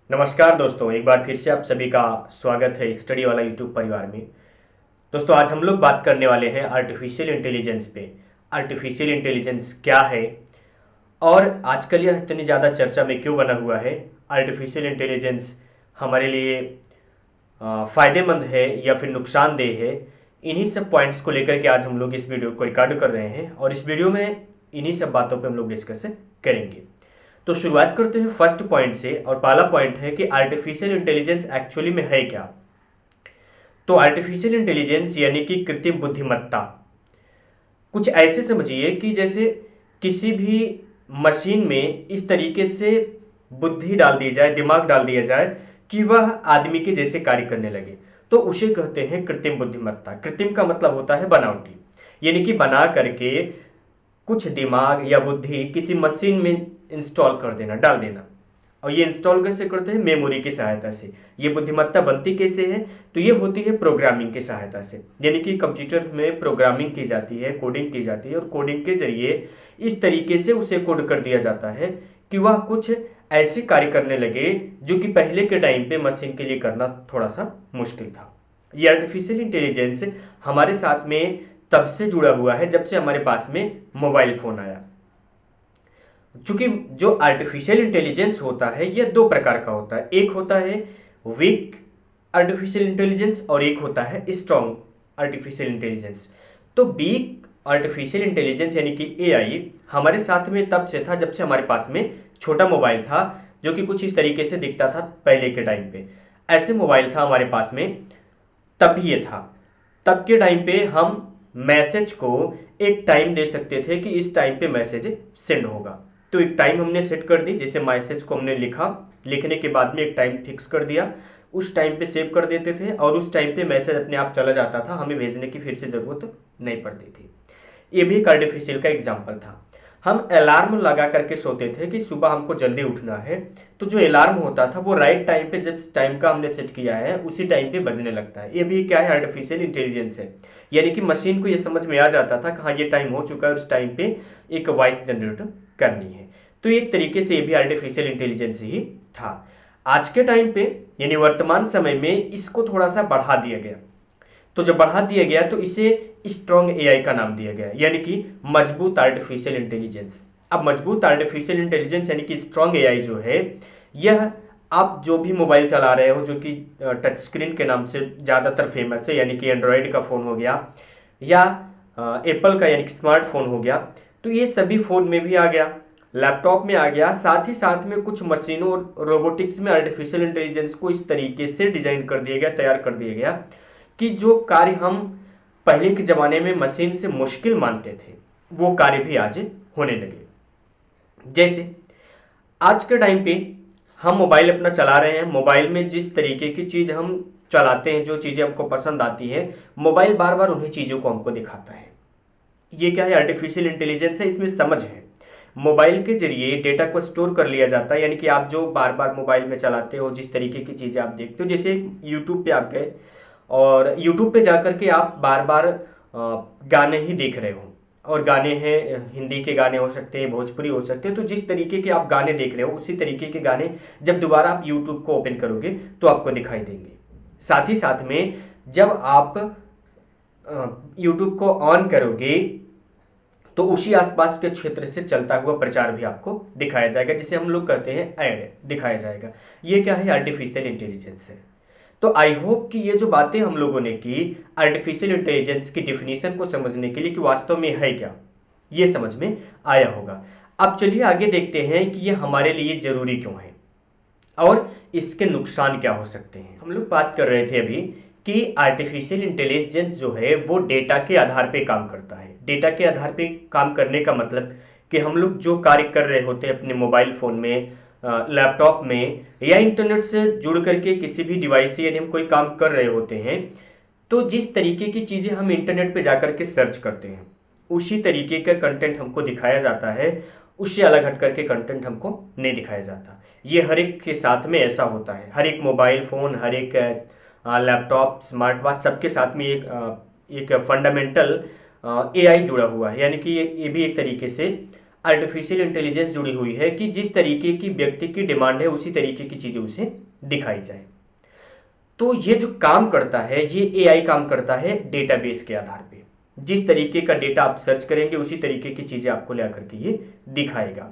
नमस्कार दोस्तों, एक बार फिर से आप सभी का स्वागत है स्टडी वाला यूट्यूब परिवार में। दोस्तों, आज हम लोग बात करने वाले हैं आर्टिफिशियल इंटेलिजेंस पे। आर्टिफिशियल इंटेलिजेंस क्या है और आजकल यह इतनी ज़्यादा चर्चा में क्यों बना हुआ है। आर्टिफिशियल इंटेलिजेंस हमारे लिए फ़ायदेमंद है या फिर नुकसानदेह है। इन्हीं सब पॉइंट्स को लेकर के आज हम लोग इस वीडियो को रिकॉर्ड कर रहे हैं और इस वीडियो में इन्हीं सब बातों पे हम लोग डिस्कस करेंगे। तो शुरुआत करते हैं फर्स्ट पॉइंट से, और पहला पॉइंट है कि आर्टिफिशियल इंटेलिजेंस एक्चुअली में है क्या। तो आर्टिफिशियल इंटेलिजेंस यानी कि कृत्रिम बुद्धिमत्ता, कुछ ऐसे समझिए कि जैसे किसी भी मशीन में इस तरीके से बुद्धि डाल दी जाए, दिमाग डाल दिया जाए कि वह आदमी के जैसे कार्य करने लगे, तो उसे कहते हैं कृत्रिम बुद्धिमत्ता। कृत्रिम का मतलब होता है बनावटी, यानी कि बना करके कुछ दिमाग या बुद्धि किसी मशीन में इंस्टॉल कर देना, डाल देना। और ये इंस्टॉल कैसे करते हैं? मेमोरी की सहायता से। ये बुद्धिमत्ता बनती कैसे है? तो ये होती है प्रोग्रामिंग की सहायता से, यानी कि कंप्यूटर में प्रोग्रामिंग की जाती है, कोडिंग की जाती है, और कोडिंग के जरिए इस तरीके से उसे कोड कर दिया जाता है कि वह कुछ ऐसे कार्य करने लगे जो कि पहले के टाइम पे मशीन के लिए करना थोड़ा सा मुश्किल था। ये आर्टिफिशियल इंटेलिजेंस हमारे साथ में तब से जुड़ा हुआ है जब से हमारे पास में मोबाइल फोन आया। चूंकि जो आर्टिफिशियल इंटेलिजेंस होता है यह दो प्रकार का होता है, एक होता है वीक आर्टिफिशियल इंटेलिजेंस और एक होता है स्ट्रॉन्ग आर्टिफिशियल इंटेलिजेंस। तो वीक आर्टिफिशियल इंटेलिजेंस यानी कि एआई हमारे साथ में तब से था जब से हमारे पास में छोटा मोबाइल था, जो कि कुछ इस तरीके से दिखता था पहले के टाइम पे। ऐसे मोबाइल था हमारे पास में, तब ये था। तब के टाइम पे हम मैसेज को एक टाइम दे सकते थे कि इस टाइम पे मैसेज सेंड होगा। तो एक टाइम हमने सेट कर दी, जैसे मैसेज को हमने लिखा, लिखने के बाद में एक टाइम फिक्स कर दिया, उस टाइम पे सेव कर देते थे और उस टाइम पे मैसेज अपने आप चला जाता था, हमें भेजने की फिर से ज़रूरत नहीं पड़ती थी। ये भी एक आर्टिफिशियल का एग्जाम्पल था। हम अलार्म लगा करके सोते थे कि सुबह हमको जल्दी उठना है, तो जो अलार्म होता था वो राइट टाइम पे, जब टाइम का हमने सेट किया है उसी टाइम पे बजने लगता है। ये भी क्या है? आर्टिफिशियल इंटेलिजेंस है। यानी कि मशीन को ये समझ में आ जाता था कि हाँ ये टाइम हो चुका है, उस टाइम पे एक वॉइस जनरेट करनी है। तो एक तरीके से ये भी आर्टिफिशियल इंटेलिजेंस ही था। आज के टाइम पे यानी वर्तमान समय में इसको थोड़ा सा बढ़ा दिया गया। तो जब बढ़ा दिया गया तो इसे स्ट्रॉन्ग एआई का नाम दिया गया, यानी कि मजबूत आर्टिफिशियल इंटेलिजेंस। अब मजबूत आर्टिफिशियल इंटेलिजेंस यानी कि स्ट्रॉन्ग एआई जो है, यह आप जो भी मोबाइल चला रहे हो, जो कि टच स्क्रीन के नाम से ज़्यादातर फेमस है, यानी कि एंड्रॉयड का फ़ोन हो गया या एप्पल का यानी कि स्मार्टफोन हो गया, तो ये सभी फ़ोन में भी आ गया, लैपटॉप में आ गया। साथ ही साथ में कुछ मशीनों और रोबोटिक्स में आर्टिफिशियल इंटेलिजेंस को इस तरीके से डिज़ाइन कर दिया गया, तैयार कर दिया गया कि जो कार्य हम पहले के ज़माने में मशीन से मुश्किल मानते थे, वो कार्य भी आज होने लगे। जैसे आज के टाइम पे हम मोबाइल अपना चला रहे हैं, मोबाइल में जिस तरीके की चीज़ हम चलाते हैं, जो चीज़ें हमको पसंद आती है, मोबाइल बार बार उन्हीं चीज़ों को हमको दिखाता है। ये क्या है? आर्टिफिशियल इंटेलिजेंस है, इसमें समझ है। मोबाइल के जरिए डेटा को स्टोर कर लिया जाता है, यानी कि आप जो बार बार मोबाइल में चलाते हो, जिस तरीके की चीज़ें आप देखते हो, जैसे यूट्यूब पे आप गए और यूट्यूब पे जाकर के आप बार बार गाने ही देख रहे हो, और गाने हैं, हिंदी के गाने हो सकते हैं, भोजपुरी हो सकते हैं, तो जिस तरीके के आप गाने देख रहे हो उसी तरीके के गाने जब दोबारा आप यूट्यूब को ओपन करोगे तो आपको दिखाई देंगे। साथ ही साथ में जब आप यूट्यूब को ऑन करोगे तो उसी आसपास के क्षेत्र से चलता हुआ प्रचार भी आपको दिखाया जाएगा, जिसे हम लोग कहते हैं ऐड दिखाया जाएगा। ये क्या है? आर्टिफिशियल इंटेलिजेंस है। तो आई होप कि ये जो बातें हम लोगों ने की आर्टिफिशियल इंटेलिजेंस की डिफिनीशन को समझने के लिए कि वास्तव में है क्या, ये समझ में आया होगा। अब चलिए आगे देखते हैं कि ये हमारे लिए जरूरी क्यों है और इसके नुकसान क्या हो सकते हैं। हम लोग बात कर रहे थे अभी कि आर्टिफिशियल इंटेलिजेंस जो है वो डेटा के आधार पे काम करता है। डेटा के आधार पे काम करने का मतलब कि हम लोग जो कार्य कर रहे होते हैं अपने मोबाइल फ़ोन में, लैपटॉप में या इंटरनेट से जुड़ करके किसी भी डिवाइस से यदि हम कोई काम कर रहे होते हैं, तो जिस तरीके की चीज़ें हम इंटरनेट पे जाकर के सर्च करते हैं उसी तरीके का कंटेंट हमको दिखाया जाता है, उससे अलग हट करके कंटेंट हमको नहीं दिखाया जाता। ये हर एक के साथ में ऐसा होता है। हर एक मोबाइल फ़ोन, हर एक लैपटॉप, स्मार्ट वॉच, सबके साथ में एक फंडामेंटल एआई जुड़ा हुआ है, यानी कि ये भी एक तरीके से आर्टिफिशियल इंटेलिजेंस जुड़ी हुई है कि जिस तरीके की व्यक्ति की डिमांड है उसी तरीके की चीजें उसे दिखाई जाए। तो ये जो काम करता है, ये एआई काम करता है डेटाबेस के आधार पे। जिस तरीके का डेटा आप सर्च करेंगे उसी तरीके की चीजें आपको ला करके ये दिखाएगा।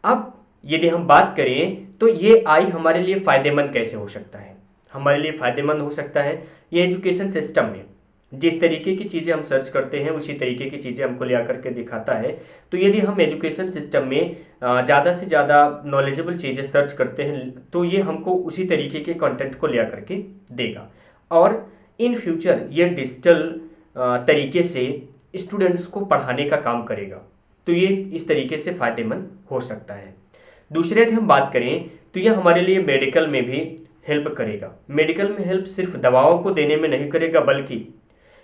अब यदि हम बात करें तो ये आई हमारे लिए फायदेमंद कैसे हो सकता है? हमारे लिए फायदेमंद हो सकता है ये एजुकेशन सिस्टम में जिस तरीके की चीज़ें हम सर्च करते हैं उसी तरीके की चीज़ें हमको ले आकर के दिखाता है। तो यदि हम एजुकेशन सिस्टम में ज़्यादा से ज़्यादा नॉलेजेबल चीज़ें सर्च करते हैं तो ये हमको उसी तरीके के कंटेंट को ले आकर के देगा। और इन फ्यूचर ये डिजिटल तरीके से स्टूडेंट्स को पढ़ाने का काम करेगा। तो ये इस तरीके से फ़ायदेमंद हो सकता है। दूसरे यदि हम बात करें तो यह हमारे लिए मेडिकल में भी हेल्प करेगा। मेडिकल में हेल्प सिर्फ दवाओं को देने में नहीं करेगा बल्कि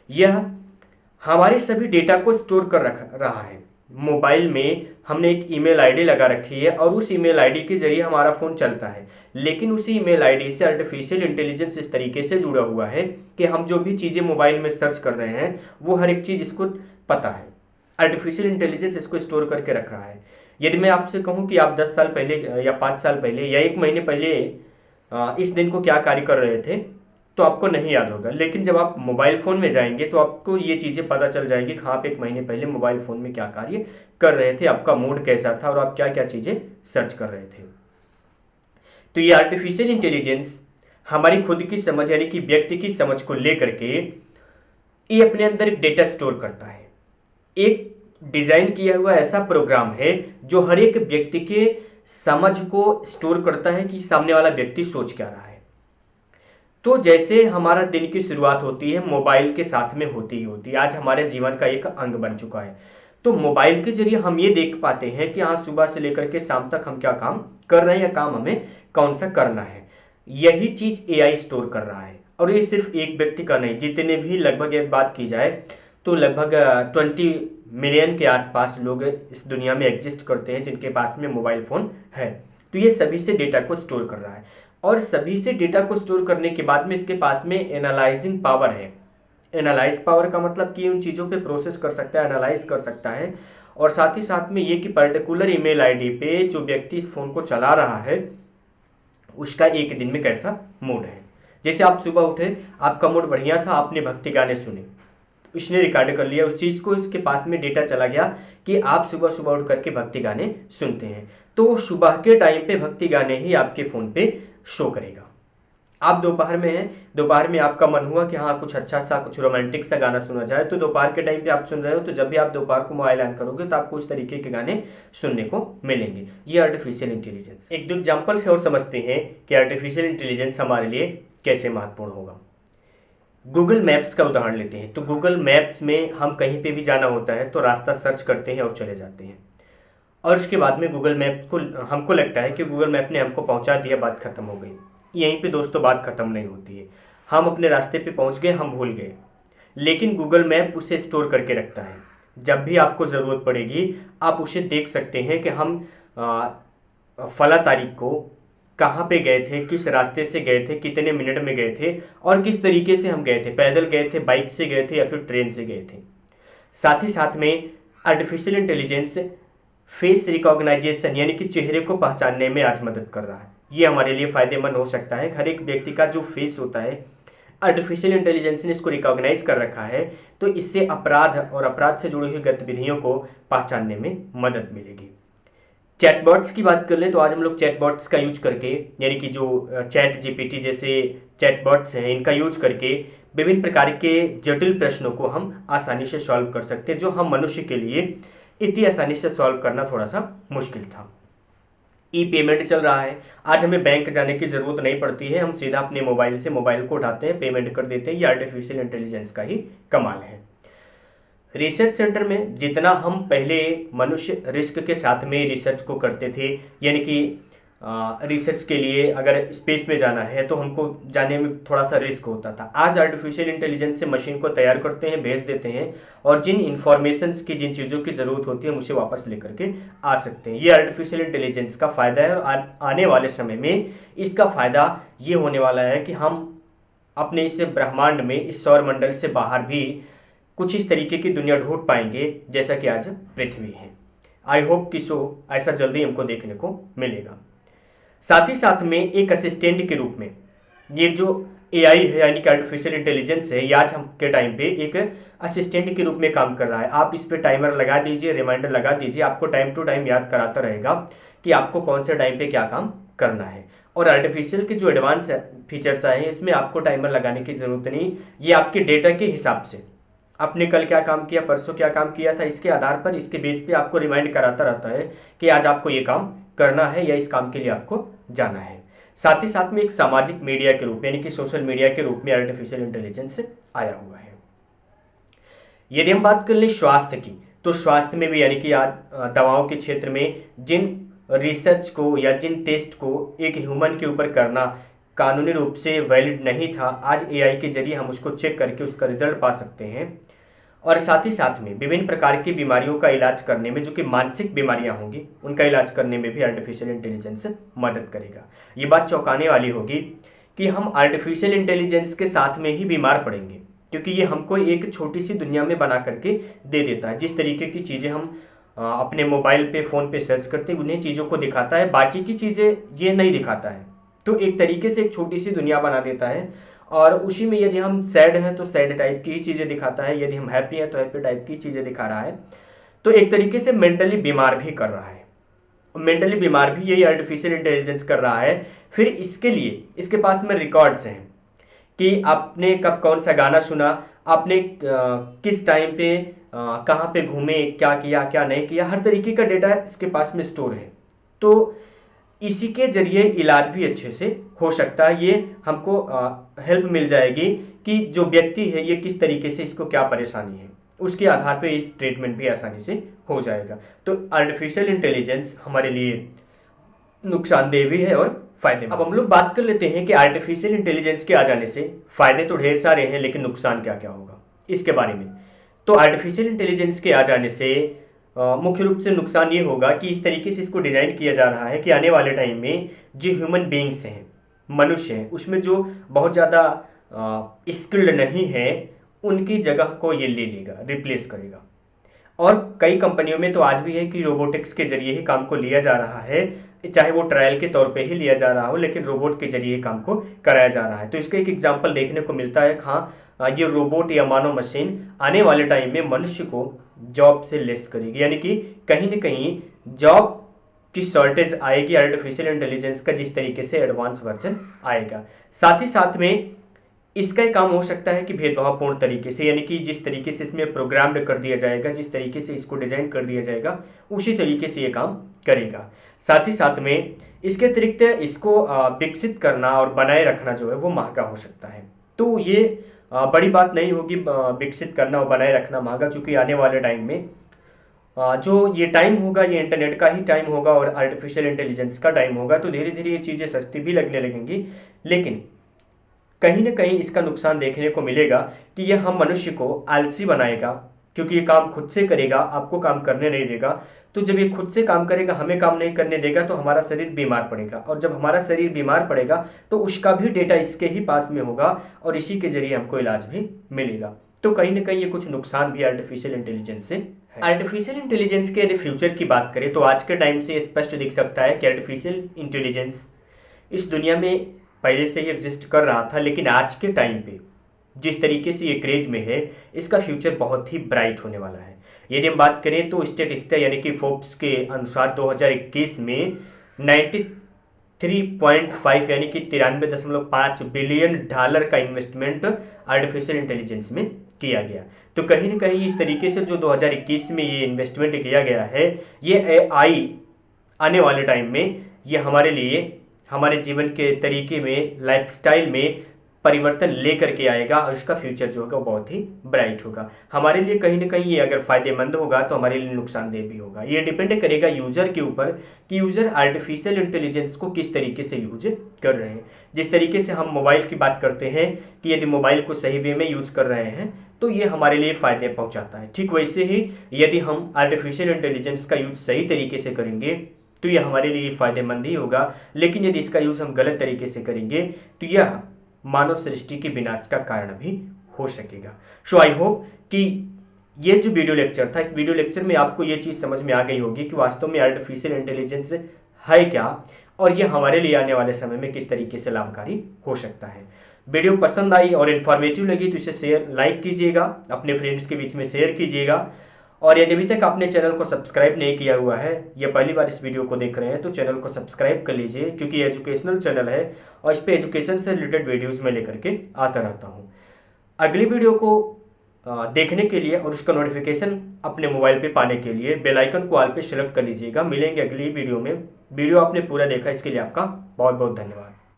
यह हमारे सभी डेटा को स्टोर कर रख रहा है। मोबाइल में हमने एक ईमेल आईडी लगा रखी है और उस ईमेल आईडी के जरिए हमारा फ़ोन चलता है, लेकिन उसी ईमेल आईडी से आर्टिफिशियल इंटेलिजेंस इस तरीके से जुड़ा हुआ है कि हम जो भी चीज़ें मोबाइल में सर्च कर रहे हैं वो हर एक चीज़ इसको पता है। आर्टिफिशियल इंटेलिजेंस इसको स्टोर करके रख रहा है। यदि मैं आपसे कहूँ कि आप 10 साल पहले या 5 साल पहले या 1 महीने पहले इस दिन को क्या कार्य कर रहे थे तो आपको नहीं याद होगा, लेकिन जब आप मोबाइल फ़ोन में जाएंगे तो आपको ये चीज़ें पता चल जाएंगी कि आप 1 महीने पहले मोबाइल फ़ोन में क्या कार्य कर रहे थे, आपका मूड कैसा था और आप क्या क्या चीज़ें सर्च कर रहे थे। तो ये आर्टिफिशियल इंटेलिजेंस हमारी खुद की समझ यानी कि व्यक्ति की समझ को लेकर के ये अपने अंदर एक डेटा स्टोर करता है। एक डिज़ाइन किया हुआ ऐसा प्रोग्राम है जो हर एक व्यक्ति के समझ को स्टोर करता है कि सामने वाला व्यक्ति सोच क्या रहा है। तो जैसे हमारा दिन की शुरुआत होती है मोबाइल के साथ में होती ही होती है, आज हमारे जीवन का एक अंग बन चुका है। तो मोबाइल के जरिए हम ये देख पाते हैं कि आज सुबह से लेकर के शाम तक हम क्या काम कर रहे हैं या काम हमें कौन सा करना है। यही चीज एआई स्टोर कर रहा है। और ये सिर्फ एक व्यक्ति का नहीं, जितने भी लगभग एक बात की जाए तो लगभग 20 मिलियन के आसपास लोग इस दुनिया में एग्जिस्ट करते हैं जिनके पास में मोबाइल फ़ोन है। तो ये सभी से डेटा को स्टोर कर रहा है और सभी से डेटा को स्टोर करने के बाद में इसके पास में एनालाइजिंग पावर है। एनालाइज पावर का मतलब कि उन चीज़ों पे प्रोसेस कर सकता है, एनालाइज कर सकता है। और साथ ही साथ में ये कि पर्टिकुलर ईमेल आईडी पे जो व्यक्ति इस फ़ोन को चला रहा है उसका एक दिन में कैसा मूड है। जैसे आप सुबह उठे, आपका मूड बढ़िया था, आपने भक्ति गाने सुने, इसने रिकॉर्ड कर लिया उस चीज़ को, इसके पास में डेटा चला गया कि आप सुबह सुबह उठ करके भक्ति गाने सुनते हैं। तो सुबह के टाइम पे भक्ति गाने ही आपके फ़ोन पे शो करेगा। आप दोपहर में हैं, दोपहर में आपका मन हुआ कि हाँ कुछ अच्छा सा, कुछ रोमांटिक सा गाना सुना जाए, तो दोपहर के टाइम पे आप सुन रहे हो, तो जब भी आप दोपहर को मोबाइल ऑन करोगे तो आपको उस तरीके के गाने सुनने को मिलेंगे। ये आर्टिफिशियल इंटेलिजेंस। एक दो एग्जाम्पल से और समझते हैं कि आर्टिफिशियल इंटेलिजेंस हमारे लिए कैसे महत्वपूर्ण होगा। गूगल मैप्स का उदाहरण लेते हैं। तो गूगल मैप्स में हम कहीं पे भी जाना होता है तो रास्ता सर्च करते हैं और चले जाते हैं, और उसके बाद में गूगल मैप को हमको लगता है कि गूगल मैप ने हमको पहुंचा दिया, बात खत्म हो गई। यहीं पे दोस्तों बात खत्म नहीं होती है। हम अपने रास्ते पे पहुंच गए, हम भूल गए, लेकिन गूगल मैप उसे स्टोर करके रखता है। जब भी आपको ज़रूरत पड़ेगी आप उसे देख सकते हैं कि हम फला तारीख को कहाँ पे गए थे, किस रास्ते से गए थे, कितने मिनट में गए थे और किस तरीके से हम गए थे, पैदल गए थे, बाइक से गए थे या फिर ट्रेन से गए थे। साथ ही साथ में आर्टिफिशियल इंटेलिजेंस फेस रिकॉग्नाइजेशन यानी कि चेहरे को पहचानने में आज मदद कर रहा है। ये हमारे लिए फ़ायदेमंद हो सकता है। हर एक व्यक्ति का जो फेस होता है आर्टिफिशियल इंटेलिजेंस ने इसको रिकॉग्नाइज कर रखा है, तो इससे अपराध और अपराध से जुड़ी हुई गतिविधियों को पहचानने में मदद मिलेगी। चैटबॉट्स की बात कर ले तो आज हम लोग चैटबॉट्स का यूज करके यानी कि जो चैट जीपीटी जैसे चैटबॉट्स हैं इनका यूज करके विभिन्न प्रकार के जटिल प्रश्नों को हम आसानी से सॉल्व कर सकते हैं, जो हम मनुष्य के लिए इतनी आसानी से सॉल्व करना थोड़ा सा मुश्किल था। ई पेमेंट चल रहा है, आज हमें बैंक जाने की ज़रूरत नहीं पड़ती है, हम सीधा अपने मोबाइल से मोबाइल को उठाते हैं, पेमेंट कर देते हैं। ये आर्टिफिशियल इंटेलिजेंस का ही कमाल है। रिसर्च सेंटर में जितना हम पहले मनुष्य रिस्क के साथ में रिसर्च को करते थे, यानी कि रिसर्च के लिए अगर स्पेस में जाना है तो हमको जाने में थोड़ा सा रिस्क होता था, आज आर्टिफिशियल इंटेलिजेंस से मशीन को तैयार करते हैं, भेज देते हैं और जिन इंफॉर्मेशंस की जिन चीज़ों की ज़रूरत होती है हम उसे वापस लेकर के आ सकते हैं। ये आर्टिफिशियल इंटेलिजेंस का फ़ायदा है और आने वाले समय में इसका फ़ायदा ये होने वाला है कि हम अपने इस ब्रह्मांड में, इस सौरमंडल से बाहर भी कुछ इस तरीके की दुनिया ढूंढ पाएंगे जैसा कि आज पृथ्वी है। आई होप कि ऐसा जल्दी हमको देखने को मिलेगा। साथ ही साथ में एक असिस्टेंट के रूप में ये जो एआई है यानी कि आर्टिफिशियल इंटेलिजेंस है, ये आज हम के टाइम पे एक असिस्टेंट के रूप में काम कर रहा है। आप इस पे टाइमर लगा दीजिए, रिमाइंडर लगा दीजिए, आपको टाइम टू टाइम याद कराता रहेगा कि आपको कौन से टाइम पे क्या काम करना है। और आर्टिफिशियल के जो एडवांस फीचर्स आए हैं इसमें आपको टाइमर लगाने की जरूरत नहीं, ये आपके डेटा के हिसाब से आपने कल क्या काम किया, परसों क्या काम किया था, इसके आधार पर, इसके बेस पे आपको रिमाइंड कराता रहता है कि आज आपको ये काम करना है या इस काम के लिए आपको जाना है। साथ ही साथ में एक सामाजिक मीडिया के रूप में यानी कि सोशल मीडिया के रूप में आर्टिफिशियल इंटेलिजेंस आया हुआ है। यदि हम बात कर ले स्वास्थ्य की, तो स्वास्थ्य में भी यानी कि आज दवाओं के क्षेत्र में जिन रिसर्च को या जिन टेस्ट को एक ह्यूमन के ऊपर करना कानूनी रूप से वैलिड नहीं था, आज एआई के जरिए हम उसको चेक करके उसका रिजल्ट पा सकते हैं। और साथ ही साथ में विभिन्न प्रकार की बीमारियों का इलाज करने में, जो कि मानसिक बीमारियां होंगी, उनका इलाज करने में भी आर्टिफिशियल इंटेलिजेंस मदद करेगा। ये बात चौंकाने वाली होगी कि हम आर्टिफिशियल इंटेलिजेंस के साथ में ही बीमार पड़ेंगे, क्योंकि ये हमको एक छोटी सी दुनिया में बना करके दे देता है। जिस तरीके की चीज़ें हम अपने मोबाइल पे, फ़ोन पे सर्च करते हैं, उन्हीं चीज़ों को दिखाता है, बाकी की चीज़ें ये नहीं दिखाता है। तो एक तरीके से एक छोटी सी दुनिया बना देता है, और उसी में यदि हम सैड हैं तो सैड टाइप की ही चीज़ें दिखाता है, यदि हम हैप्पी हैं तो हैप्पी टाइप की चीज़ें दिखा रहा है। तो एक तरीके से मेंटली बीमार भी कर रहा है, मेंटली बीमार भी यही आर्टिफिशियल इंटेलिजेंस कर रहा है। फिर इसके लिए इसके पास में रिकॉर्ड्स हैं कि आपने कब कौन सा गाना सुना, आपने किस टाइम पे कहाँ पे घूमे, क्या किया क्या नहीं किया, हर तरीके का डेटा इसके पास में स्टोर है। तो इसी के जरिए इलाज भी अच्छे से हो सकता है। ये हमको हेल्प मिल जाएगी कि जो व्यक्ति है ये किस तरीके से, इसको क्या परेशानी है, उसके आधार पे इस ट्रीटमेंट भी आसानी से हो जाएगा। तो आर्टिफिशियल इंटेलिजेंस हमारे लिए नुकसानदेह भी है और फायदे। अब हम लोग बात कर लेते हैं कि आर्टिफिशियल इंटेलिजेंस के आ जाने से फायदे तो ढेर सारे हैं, लेकिन नुकसान क्या क्या होगा इसके बारे में। तो आर्टिफिशियल इंटेलिजेंस के आ जाने से मुख्य रूप से नुकसान ये होगा कि इस तरीके से इसको डिजाइन किया जा रहा है कि आने वाले टाइम में जो ह्यूमन बींग्स हैं, मनुष्य हैं, उसमें जो बहुत ज़्यादा स्किल्ड नहीं है, उनकी जगह को ये ले लेगा, रिप्लेस करेगा। और कई कंपनियों में तो आज भी है कि रोबोटिक्स के जरिए ही काम को लिया जा रहा है, चाहे वो ट्रायल के तौर पे ही लिया जा रहा हो, लेकिन रोबोट के जरिए काम को कराया जा रहा है। तो इसका एक एग्जाम्पल देखने को मिलता है। हाँ, ये रोबोट या मानव मशीन आने वाले टाइम में मनुष्य को जॉब से लेस करेगी, यानी कि कहीं ना कहीं जॉब की शॉर्टेज आएगी आर्टिफिशियल इंटेलिजेंस का, जिस तरीके से एडवांस वर्जन आएगा। साथ ही साथ में इसका काम हो सकता है कि भेदभावपूर्ण तरीके से, यानी कि जिस तरीके से इसमें प्रोग्राम्ड कर दिया जाएगा, जिस तरीके से इसको डिजाइन कर दिया जाएगा, उसी तरीके से ये काम करेगा। साथ ही साथ में इसके अतिरिक्त इसको विकसित करना और बनाए रखना जो है वो महंगा हो सकता है। तो ये बड़ी बात नहीं होगी विकसित करना और बनाए रखना महंगा, चूंकि आने वाले टाइम में जो ये टाइम होगा ये इंटरनेट का ही टाइम होगा और आर्टिफिशियल इंटेलिजेंस का टाइम होगा। तो धीरे धीरे ये चीज़ें सस्ती भी लगने लगेंगी, लेकिन कहीं ना कहीं इसका नुकसान देखने को मिलेगा कि यह हम मनुष्य को आलसी बनाएगा, क्योंकि ये काम खुद से करेगा, आपको काम करने नहीं देगा। तो जब ये खुद से काम करेगा, हमें काम नहीं करने देगा, तो हमारा शरीर बीमार पड़ेगा, और जब हमारा शरीर बीमार पड़ेगा तो उसका भी डेटा इसके ही पास में होगा और इसी के जरिए हमको इलाज भी मिलेगा। तो कहीं ना कहीं ये कुछ नुकसान भी आर्टिफिशियल इंटेलिजेंस से है। आर्टिफिशियल इंटेलिजेंस के यदि फ्यूचर की बात करें तो आज के टाइम से स्पष्ट दिख सकता है कि आर्टिफिशियल इंटेलिजेंस इस दुनिया में पहले से ही एग्जिस्ट कर रहा था, लेकिन आज के टाइम पे जिस तरीके से ये क्रेज में है, इसका फ्यूचर बहुत ही ब्राइट होने वाला है। यदि हम बात करें तो स्टेटिस्टा यानी कि फोर्ब्स के अनुसार 2021 में 93.5 यानी कि 93.5 बिलियन डॉलर का इन्वेस्टमेंट आर्टिफिशियल इंटेलिजेंस में किया गया। तो कहीं ना कहीं इस तरीके से जो 2021 में ये इन्वेस्टमेंट किया गया है, ये एआई आने वाले टाइम में ये हमारे लिए, हमारे जीवन के तरीके में, लाइफस्टाइल में परिवर्तन लेकर के आएगा और इसका फ्यूचर जो होगा बहुत ही ब्राइट होगा। हमारे लिए कहीं ना कहीं ये अगर फायदेमंद होगा तो हमारे लिए नुकसानदेह भी होगा। ये डिपेंड करेगा यूजर के ऊपर कि यूजर आर्टिफिशियल इंटेलिजेंस को किस तरीके से यूज कर रहे हैं। जिस तरीके से हम मोबाइल की बात करते हैं कि यदि मोबाइल को सही वे में यूज कर रहे हैं तो ये हमारे लिए फायदे पहुंचाता है, ठीक वैसे ही यदि हम आर्टिफिशियल इंटेलिजेंस का यूज सही तरीके से करेंगे तो यह हमारे लिए फायदेमंद ही होगा। लेकिन यदि इसका यूज हम गलत तरीके से करेंगे तो यह मानव सृष्टि के विनाश का कारण भी हो सकेगा। सो आई होप कि ये जो वीडियो लेक्चर था, इस वीडियो लेक्चर में आपको ये चीज़ समझ में आ गई होगी कि वास्तव में आर्टिफिशियल इंटेलिजेंस है क्या और ये हमारे लिए आने वाले समय में किस तरीके से लाभकारी हो सकता है। वीडियो पसंद आई और इन्फॉर्मेटिव लगी तो इसे लाइक कीजिएगा, अपने फ्रेंड्स के बीच में शेयर कीजिएगा, और यदि अभी तक आपने चैनल को सब्सक्राइब नहीं किया हुआ है या पहली बार इस वीडियो को देख रहे हैं तो चैनल को सब्सक्राइब कर लीजिए, क्योंकि एजुकेशनल चैनल है और इस पे एजुकेशन से रिलेटेड वीडियोस में लेकर के आता रहता हूँ। अगली वीडियो को देखने के लिए और उसका नोटिफिकेशन अपने मोबाइल पे पाने के लिए बेल आइकन को ऑल पे सेलेक्ट कर लीजिएगा। मिलेंगे अगली वीडियो में। वीडियो आपने पूरा देखा इसके लिए आपका बहुत बहुत धन्यवाद।